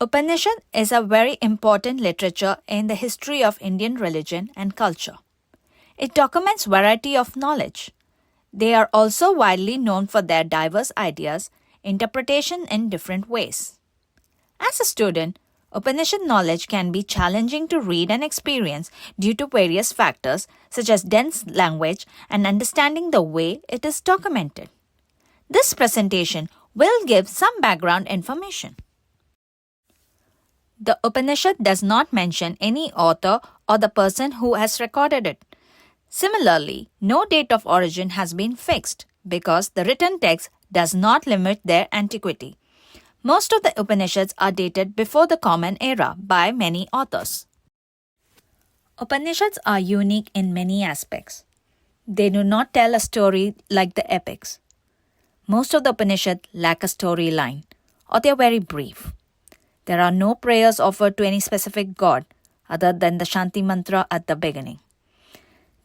Upanishad is a very important literature in the history of Indian religion and culture. It documents variety of knowledge. They are also widely known for their diverse ideas, interpretation in different ways. As a student, Upanishad knowledge can be challenging to read and experience due to various factors such as dense language and understanding the way it is documented. This presentation will give some background information. The Upanishad does not mention any author or the person who has recorded it. Similarly, no date of origin has been fixed because the written text does not limit their antiquity. Most of the Upanishads are dated before the Common Era by many authors. Upanishads are unique in many aspects. They do not tell a story like the epics. Most of the Upanishads lack a storyline, or they are very brief. There are no prayers offered to any specific god other than the Shanti mantra at the beginning.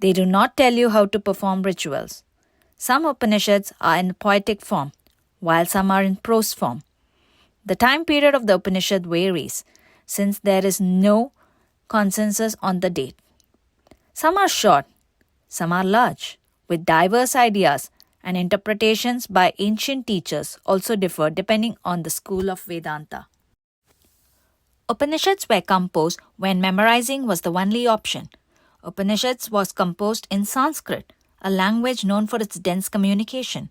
They do not tell you how to perform rituals. Some Upanishads are in poetic form, while some are in prose form. The time period of the Upanishad varies, since there is no consensus on the date. Some are short, some are large, with diverse ideas, and interpretations by ancient teachers also differ depending on the school of Vedanta. Upanishads were composed when memorizing was the only option. Upanishads was composed in Sanskrit, a language known for its dense communication.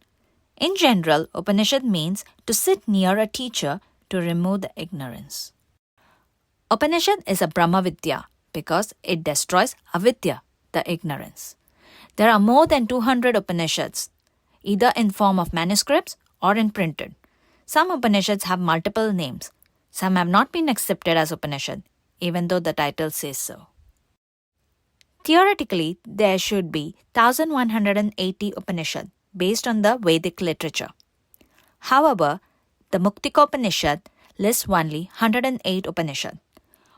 In general, Upanishad means to sit near a teacher to remove the ignorance. Upanishad is a Brahma Vidya because it destroys avidya, the ignorance. There are more than 200 Upanishads, either in form of manuscripts or in printed. Some Upanishads have multiple names. Some have not been accepted as Upanishad, even though the title says so. Theoretically, there should be 1180 Upanishads based on the Vedic literature. However, the Muktikopanishad lists only 108 Upanishads,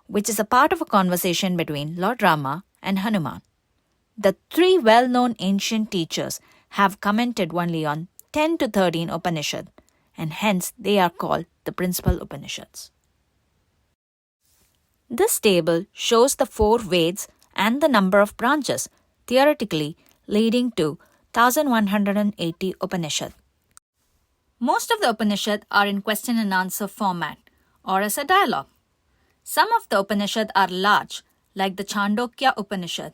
which is a part of a conversation between Lord Rama and Hanuman. The three well-known ancient teachers have commented only on 10 to 13 Upanishads, and hence they are called the principal Upanishads. This table shows the 4 Vedas and the number of branches, theoretically leading to 1180 Upanishads. Most of the Upanishads are in question and answer format or as a dialogue. Some of the Upanishads are large, like the Chandogya Upanishad,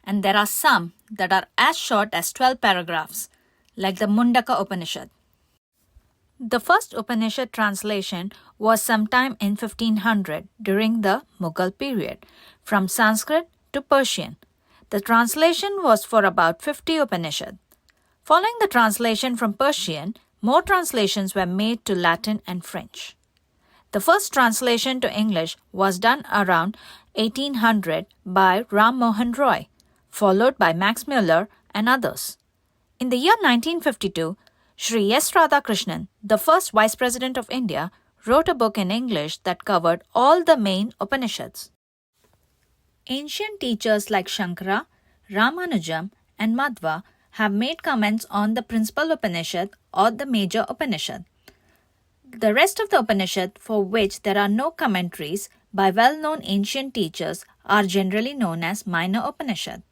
and there are some that are as short as 12 paragraphs, like the Mundaka Upanishad. The first Upanishad translation was sometime in 1500 during the Mughal period, from Sanskrit to Persian. The translation was for about 50 Upanishads. Following the translation from Persian, more translations were made to Latin and French. The first translation to English was done around 1800 by Ram Mohan Roy, followed by Max Muller and others. In the year 1952, Sri S. Radhakrishnan, the first Vice President of India, wrote a book in English that covered all the main Upanishads. Ancient teachers like Shankara, Ramanujam, and Madhva have made comments on the principal Upanishad or the major Upanishad. The rest of the Upanishad, for which there are no commentaries by well-known ancient teachers, are generally known as minor Upanishad.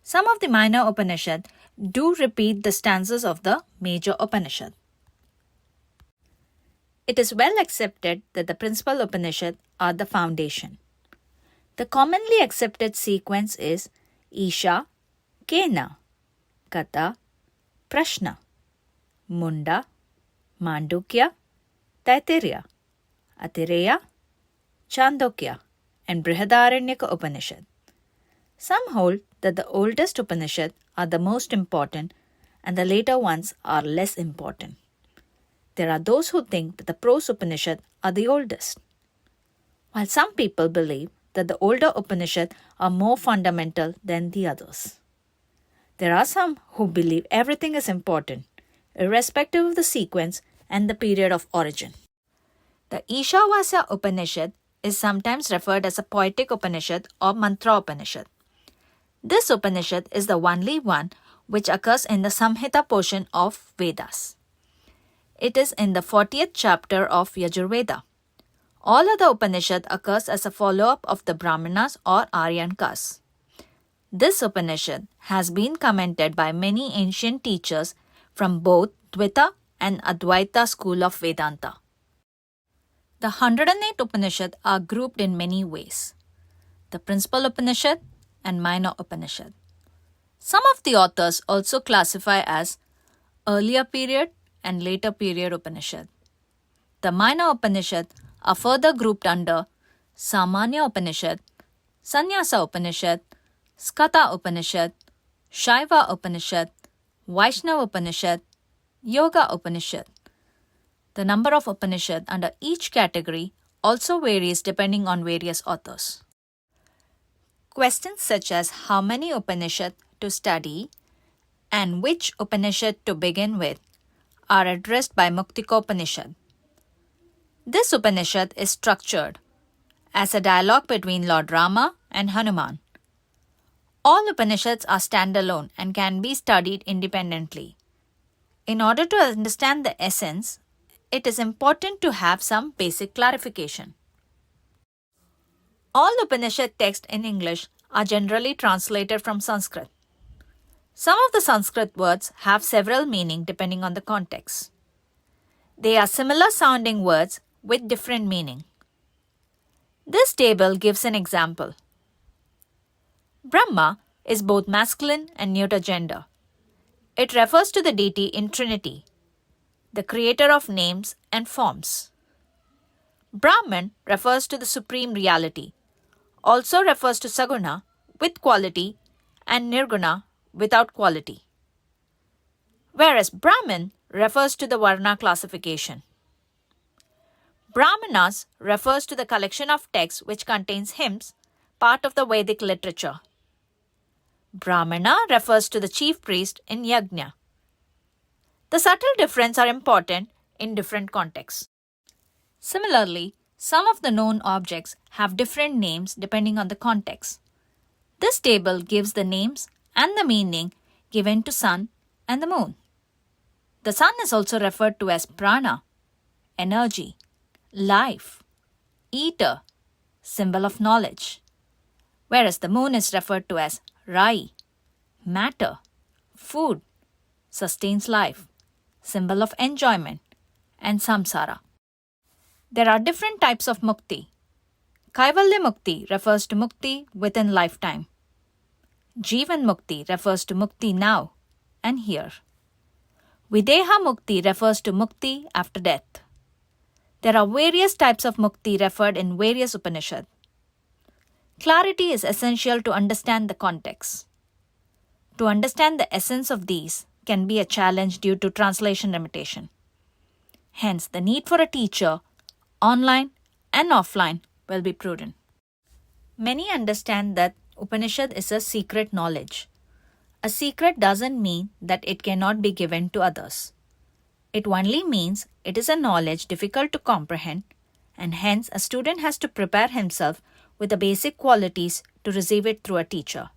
Some of the minor Upanishad do repeat the stanzas of the major Upanishad. It is well accepted that the principal Upanishad are the foundation. The commonly accepted sequence is Isha, Kena, Kata, Prashna, Munda, Mandukya, Taittiriya, Atireya, Chandogya, and Brihadaranyaka Upanishad. Some hold that the oldest Upanishad are the most important and the later ones are less important. There are those who think that the prose Upanishad are the oldest, while some people believe that the older Upanishad are more fundamental than the others. There are some who believe everything is important, irrespective of the sequence and the period of origin. The Ishavasya Upanishad is sometimes referred as a poetic Upanishad or Mantra Upanishad. This Upanishad is the only one which occurs in the Samhita portion of Vedas. It is in the 40th chapter of Yajurveda. All other Upanishad occurs as a follow-up of the Brahmanas or Aryan castes. This Upanishad has been commented by many ancient teachers from both Dvaita and Advaita school of Vedanta. The 108 Upanishad are grouped in many ways: the principal Upanishad and minor Upanishad. Some of the authors also classify as earlier period and later period Upanishad. The minor Upanishad are further grouped under Samanya Upanishad, Sannyasa Upanishad, Skata Upanishad, Shaiva Upanishad, Vaishnava Upanishad, Yoga Upanishad. The number of Upanishad under each category also varies depending on various authors. Questions such as how many Upanishad to study and which Upanishad to begin with are addressed by Muktika Upanishad. This Upanishad is structured as a dialogue between Lord Rama and Hanuman. All Upanishads are standalone and can be studied independently. In order to understand the essence, it is important to have some basic clarification. All Upanishad texts in English are generally translated from Sanskrit. Some of the Sanskrit words have several meanings depending on the context. They are similar sounding words with different meaning. This table gives an example. Brahma is both masculine and neuter gender. It refers to the deity in Trinity, the creator of names and forms. Brahman refers to the supreme reality, also refers to Saguna with quality and Nirguna without quality. Whereas Brahmin refers to the Varna classification. Brahmanas refers to the collection of texts which contains hymns, part of the Vedic literature. Brahmana refers to the chief priest in Yajna. The subtle differences are important in different contexts. Similarly, some of the known objects have different names depending on the context. This table gives the names and the meaning given to sun and the moon. The sun is also referred to as prana, energy, life, ether, symbol of knowledge, whereas the moon is referred to as rai, matter, food, sustains life, symbol of enjoyment, and samsara. There are different types of mukti. Kaivalya mukti refers to mukti within lifetime. Jivan mukti refers to mukti now and here. Videha mukti refers to mukti after death. There are various types of mukti referred in various Upanishads. Clarity is essential to understand the context. To understand the essence of these can be a challenge due to translation limitation. Hence, the need for a teacher, online and offline, will be prudent. Many understand that Upanishad is a secret knowledge. A secret doesn't mean that it cannot be given to others. It only means it is a knowledge difficult to comprehend, and hence a student has to prepare himself with the basic qualities to receive it through a teacher.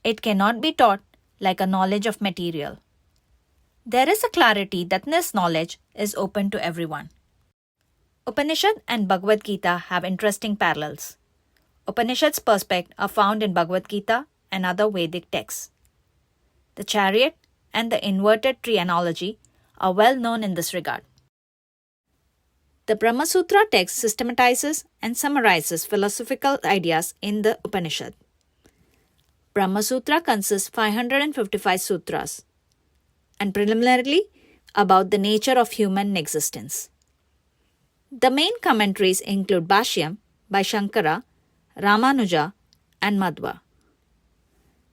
It cannot be taught like a knowledge of material. There is a clarity that this knowledge is open to everyone. Upanishad and Bhagavad Gita have interesting parallels. Upanishad's perspectives are found in Bhagavad Gita and other Vedic texts. The chariot and the inverted tree analogy are well known in this regard. The Brahma Sutra text systematizes and summarizes philosophical ideas in the Upanishad. Brahma Sutra consists 555 sutras and preliminarily about the nature of human existence. The main commentaries include Bhashyam by Shankara, Ramanuja, and Madhva.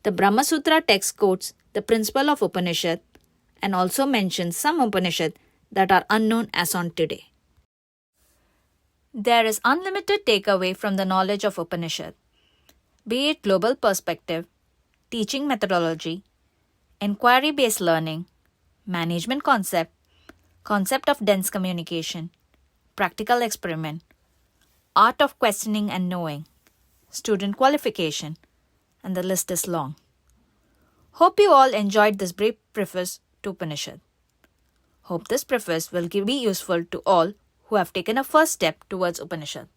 The Brahma Sutra text quotes the principle of Upanishad and also mentions some Upanishad that are unknown as on today. There is unlimited takeaway from the knowledge of Upanishad, be it global perspective, teaching methodology, inquiry-based learning, management concept, concept of dense communication, practical experiment, art of questioning and knowing, student qualification, and the list is long. Hope you all enjoyed this brief preface to Upanishad. Hope this preface will be useful to all who have taken a first step towards Upanishad.